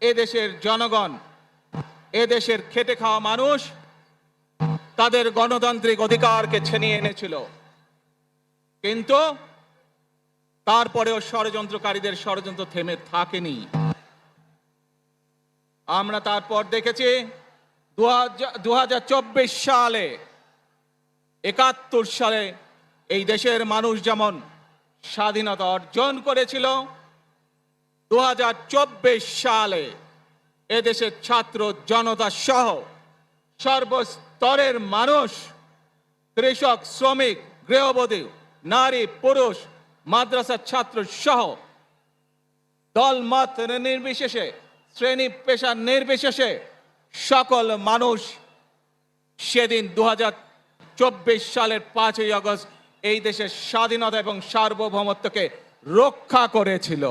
এদেশের জনগণ, এদেশের খেটে খাওয়া মানুষ তাদের গণতান্ত্রিক অধিকারকে ছিনিয়ে এনেছিল। কিন্তু তারপরেও ষড়যন্ত্রকারীদের ষড়যন্ত্র থেমে থাকেনি। আমরা তারপর দেখেছি 2024 সালে, 71 সালে এই দেশের মানুষ যেমন স্বাধীনতা অর্জন করেছিল, 2024 সালে এদেশের ছাত্র জনতা সহ সর্বস্তরের মানুষ, কৃষক, শ্রমিক, গৃহবধূ, নারী, পুরুষ, মাদ্রাসার ছাত্র সহ দলমত নির্বিশেষে, শ্রেণী পেশা নির্বিশেষে সকল মানুষ সেদিন 2024 সালের 5ই আগস্ট এই দেশের স্বাধীনতা এবং সার্বভৌমত্বকে রক্ষা করেছিল।